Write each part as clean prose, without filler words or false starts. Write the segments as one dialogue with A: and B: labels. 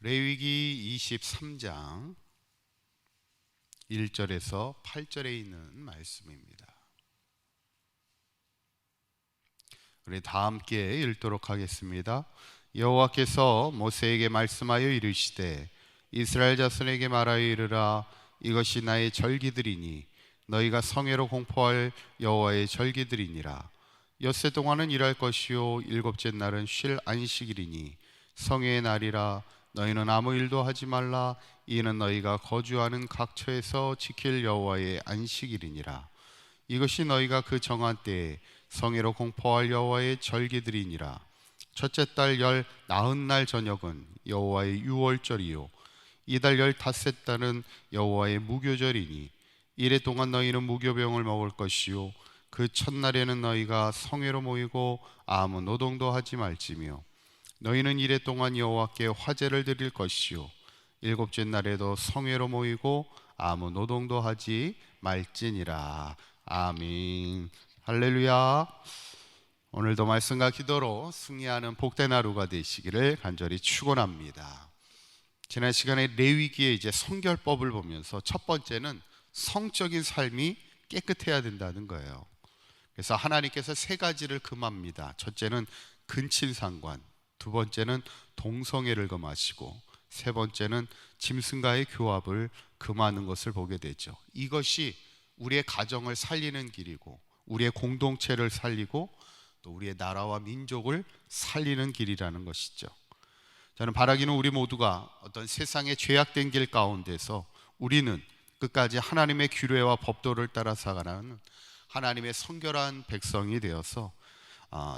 A: 레위기 23장 1절에서 8절에 있는 말씀입니다. 우리 다 함께 읽도록 하겠습니다. 여호와께서 모세에게 말씀하여 이르시되 이스라엘 자손에게 말하여 이르라. 이것이 나의 절기들이니 너희가 성회로 공포할 여호와의 절기들이니라. 엿새 동안은 일할 것이요 일곱째 날은 쉴 안식일이니 성회의 날이라. 너희는 아무 일도 하지 말라. 이는 너희가 거주하는 각처에서 지킬 여호와의 안식일이니라. 이것이 너희가 그 정한 때에 성회로 공포할 여호와의 절기들이니라. 첫째 달 열 나흔 날 저녁은 여호와의 유월절이요 이달 15달은 여호와의 무교절이니 이래 동안 너희는 무교병을 먹을 것이요 그 첫날에는 너희가 성회로 모이고 아무 노동도 하지 말지며 너희는 이래 동안 여호와께 화제를 드릴 것이요 일곱째 날에도 성회로 모이고 아무 노동도 하지 말지니라. 아멘. 할렐루야. 오늘도 말씀과 기도로 승리하는 복된 하루가 되시기를 간절히 축원합니다. 지난 시간에 레위기의 이제 성결법을 보면서 첫 번째는 성적인 삶이 깨끗해야 된다는 거예요. 그래서 하나님께서 세 가지를 금합니다. 첫째는 근친상관, 두 번째는 동성애를 금하시고 세 번째는 짐승과의 교합을 금하는 것을 보게 되죠. 이것이 우리의 가정을 살리는 길이고 우리의 공동체를 살리고 또 우리의 나라와 민족을 살리는 길이라는 것이죠. 저는 바라기는 우리 모두가 어떤 세상의 죄악된 길 가운데서 우리는 끝까지 하나님의 규례와 법도를 따라 살아가는 하나님의 성결한 백성이 되어서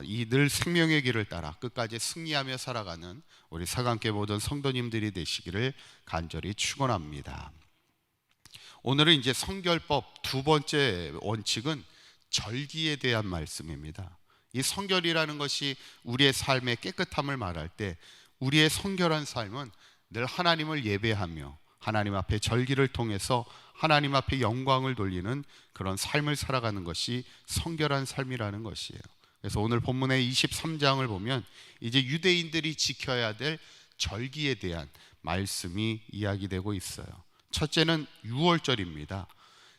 A: 이 늘 생명의 길을 따라 끝까지 승리하며 살아가는 우리 사강교회 모든 성도님들이 되시기를 간절히 축원합니다. 오늘은 이제 성결법 두 번째 원칙은 절기에 대한 말씀입니다. 이 성결이라는 것이 우리의 삶의 깨끗함을 말할 때 우리의 성결한 삶은 늘 하나님을 예배하며 하나님 앞에 절기를 통해서 하나님 앞에 영광을 돌리는 그런 삶을 살아가는 것이 성결한 삶이라는 것이에요. 그래서 오늘 본문의 23장을 보면 이제 유대인들이 지켜야 될 절기에 대한 말씀이 이야기되고 있어요. 첫째는 유월절입니다.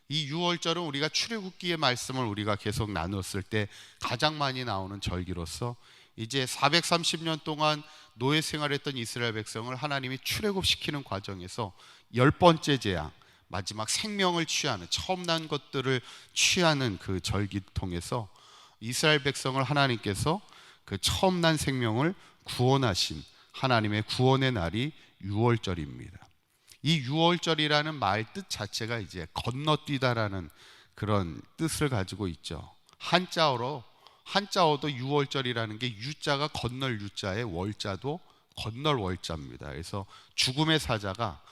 A: 이 유월절은 우리가 출애굽기의 말씀을 우리가 계속 나눴을 때 가장 많이 나오는 절기로서 이제 430년 동안 노예 생활했던 이스라엘 백성을 하나님이 출애굽시키는 과정에서 10번째 재앙, 마지막 생명을 취하는, 처음 난 것들을 취하는 그 절기 통해서 이스라엘 백성을 하나님께서 그 처음 난 생명을 구원하신 하나님의 구원의 날이 유월절입니다. 이 유월절이라는 말 뜻 자체가 이제 건너뛰다라는 그런 뜻을 가지고 있죠. 한자어도 유월절이라는 게 유자가 건널 유자에 월자도 건널 월자입니다. 그래서 죽음의 사자가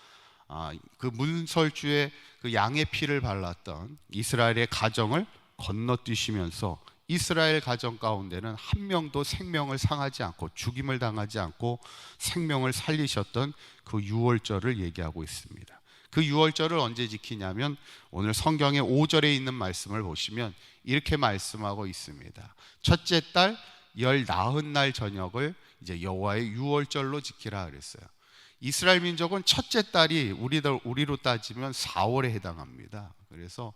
A: 그 문설주에 그 양의 피를 발랐던 이스라엘의 가정을 건너뛰시면서 이스라엘 가정 가운데는 한 명도 생명을 상하지 않고 죽임을 당하지 않고 생명을 살리셨던 그 유월절을 얘기하고 있습니다. 그 유월절을 언제 지키냐면 오늘 성경의 5절에 있는 말씀을 보시면 이렇게 말씀하고 있습니다. 첫째 달 열 나흔 날 저녁을 이제 여호와의 유월절로 지키라 그랬어요. 이스라엘 민족은 첫째 달이 우리로 따지면 4월에 해당합니다. 그래서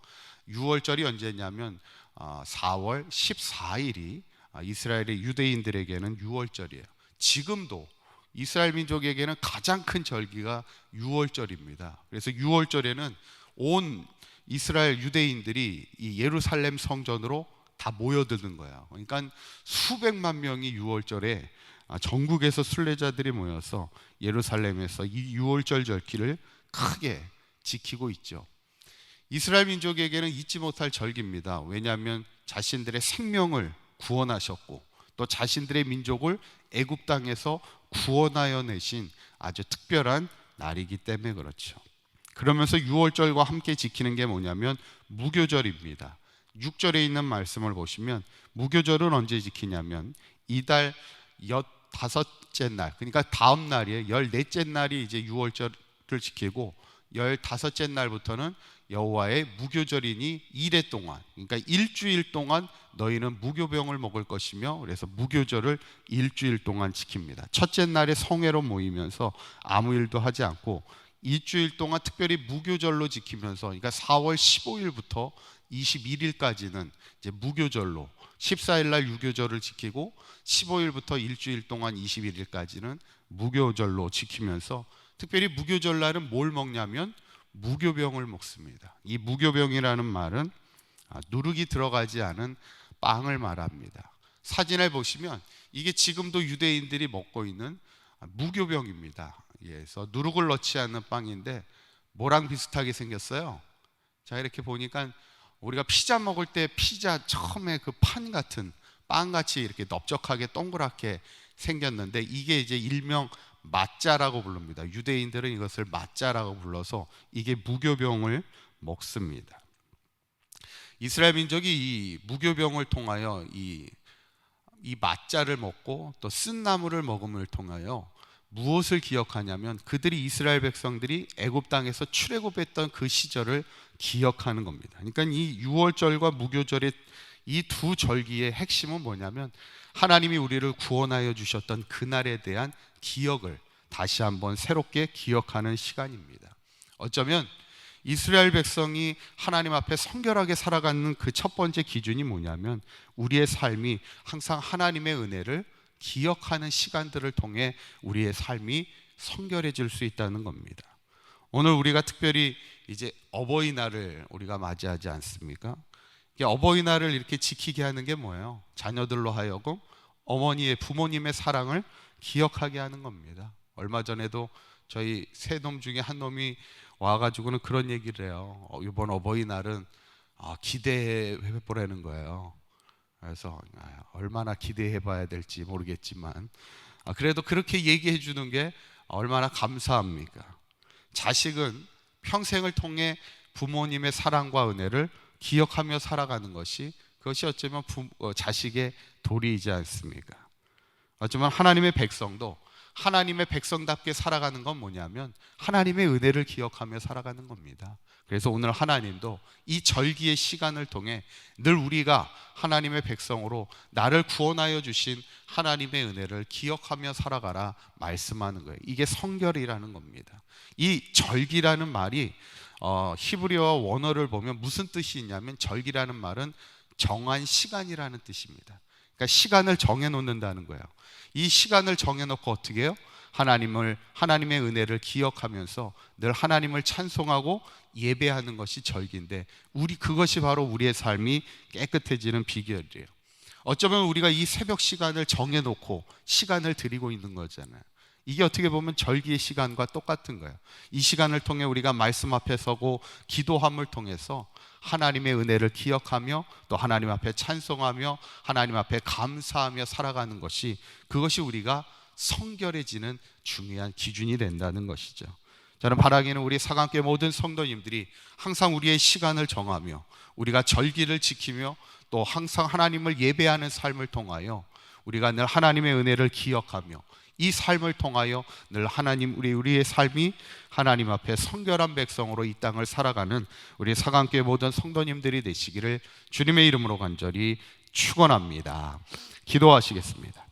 A: 유월절이 언제냐면 4월 14일이 이스라엘의 유대인들에게는 유월절이에요. 지금도 이스라엘 민족에게는 가장 큰 절기가 유월절입니다. 그래서 유월절에는 온 이스라엘 유대인들이 이 예루살렘 성전으로 다 모여드는 거예요. 그러니까 수백만 명이 유월절에 전국에서 순례자들이 모여서 예루살렘에서 이 유월절 절기를 크게 지키고 있죠. 이스라엘 민족에게는 잊지 못할 절기입니다. 왜냐하면 자신들의 생명을 구원하셨고 또 자신들의 민족을 애굽 땅에서 구원하여 내신 아주 특별한 날이기 때문에 그렇죠. 그러면서 유월절과 함께 지키는 게 뭐냐면 무교절입니다. 6절에 있는 말씀을 보시면 무교절은 언제 지키냐면 이달 15째 날, 그러니까 다음 날이에요. 14째 날이 이제 유월절을 지키고 15째 날부터는 여호와의 무교절이니 이래 동안, 그러니까 일주일 동안 너희는 무교병을 먹을 것이며, 그래서 무교절을 일주일 동안 지킵니다. 첫째 날에 성회로 모이면서 아무 일도 하지 않고 일주일 동안 특별히 무교절로 지키면서, 그러니까 4월 15일부터 21일까지는 이제 무교절로, 14일 날 유교절을 지키고 15일부터 일주일 동안 21일까지는 무교절로 지키면서, 특별히 무교절 날은 뭘 먹냐면 무교병을 먹습니다. 이 무교병이라는 말은 누룩이 들어가지 않은 빵을 말합니다. 사진을 보시면 이게 지금도 유대인들이 먹고 있는 무교병입니다. 그래서 누룩을 넣지 않는 빵인데 뭐랑 비슷하게 생겼어요? 자, 이렇게 보니까 우리가 피자 먹을 때 피자 처음에 그 판 같은 빵같이 이렇게 넓적하게 동그랗게 생겼는데, 이게 이제 일명 마짜라고 부릅니다. 유대인들은 이것을 마짜라고 불러서 이게 무교병을 먹습니다. 이스라엘 민족이 이 무교병을 통하여 이 마짜를 먹고 또 쓴나물을 먹음을 통하여 무엇을 기억하냐면, 그들이 이스라엘 백성들이 애굽 땅에서 출애굽했던 그 시절을 기억하는 겁니다. 그러니까 이 유월절과 무교절의 이 두 절기의 핵심은 뭐냐면, 하나님이 우리를 구원하여 주셨던 그날에 대한 기억을 다시 한번 새롭게 기억하는 시간입니다. 어쩌면 이스라엘 백성이 하나님 앞에 성결하게 살아가는 그 첫 번째 기준이 뭐냐면, 우리의 삶이 항상 하나님의 은혜를 기억하는 시간들을 통해 우리의 삶이 성결해질 수 있다는 겁니다. 오늘 우리가 특별히 이제 어버이날을 우리가 맞이하지 않습니까? 어버이날을 이렇게 지키게 하는 게 뭐예요? 자녀들로 하여금 어머니의, 부모님의 사랑을 기억하게 하는 겁니다. 얼마 전에도 저희 세 놈 중에 한 놈이 와가지고는 그런 얘기를 해요. 이번 어버이날은 기대해 보라는 거예요. 그래서 얼마나 기대해 봐야 될지 모르겠지만 그래도 그렇게 얘기해 주는 게 얼마나 감사합니까? 자식은 평생을 통해 부모님의 사랑과 은혜를 기억하며 살아가는 것이, 그것이 어쩌면 자식의 도리이지 않습니까? 어쩌면 하나님의 백성도 하나님의 백성답게 살아가는 건 뭐냐면 하나님의 은혜를 기억하며 살아가는 겁니다. 그래서 오늘 하나님도 이 절기의 시간을 통해 늘 우리가 하나님의 백성으로 나를 구원하여 주신 하나님의 은혜를 기억하며 살아가라 말씀하는 거예요. 이게 성결이라는 겁니다. 이 절기라는 말이 히브리어 원어를 보면 무슨 뜻이 있냐면, 절기라는 말은 정한 시간이라는 뜻입니다. 그러니까 시간을 정해놓는다는 거예요. 이 시간을 정해놓고 어떻게 해요? 하나님의 은혜를 기억하면서 늘 하나님을 찬송하고 예배하는 것이 절기인데, 그것이 바로 우리의 삶이 깨끗해지는 비결이에요. 어쩌면 우리가 이 새벽 시간을 정해놓고 시간을 드리고 있는 거잖아요. 이게 어떻게 보면 절기의 시간과 똑같은 거예요. 이 시간을 통해 우리가 말씀 앞에 서고 기도함을 통해서 하나님의 은혜를 기억하며 또 하나님 앞에 찬송하며 하나님 앞에 감사하며 살아가는 것이, 그것이 우리가 성결해지는 중요한 기준이 된다는 것이죠. 저는 바라기는 우리 사강교회 모든 성도님들이 항상 우리의 시간을 정하며 우리가 절기를 지키며 또 항상 하나님을 예배하는 삶을 통하여 우리가 늘 하나님의 은혜를 기억하며 이 삶을 통하여 늘 우리의 삶이 하나님 앞에 성결한 백성으로 이 땅을 살아가는 우리 사강교회 모든 성도님들이 되시기를 주님의 이름으로 간절히 축원합니다. 기도하시겠습니다.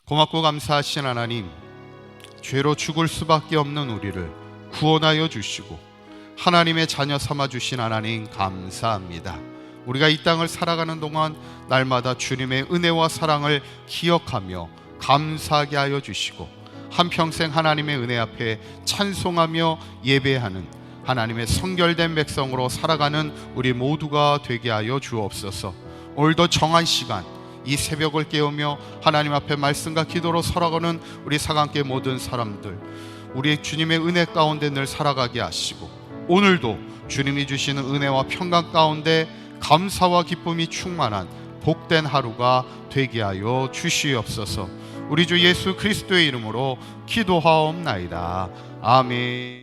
A: 고맙고 감사하신 하나님, 죄로 죽을 수밖에 없는 우리를 구원하여 주시고 하나님의 자녀 삼아 주신 하나님 감사합니다. 우리가 이 땅을 살아가는 동안 날마다 주님의 은혜와 사랑을 기억하며 감사하게 하여 주시고 한평생 하나님의 은혜 앞에 찬송하며 예배하는 하나님의 성결된 백성으로 살아가는 우리 모두가 되게 하여 주옵소서. 오늘도 정한 시간 이 새벽을 깨우며 하나님 앞에 말씀과 기도로 살아가는 우리 사강교회 모든 사람들, 우리 주님의 은혜 가운데 늘 살아가게 하시고 오늘도 주님이 주시는 은혜와 평강 가운데 감사와 기쁨이 충만한 복된 하루가 되게 하여 주시옵소서. 우리 주 예수 그리스도의 이름으로 기도하옵나이다. 아멘.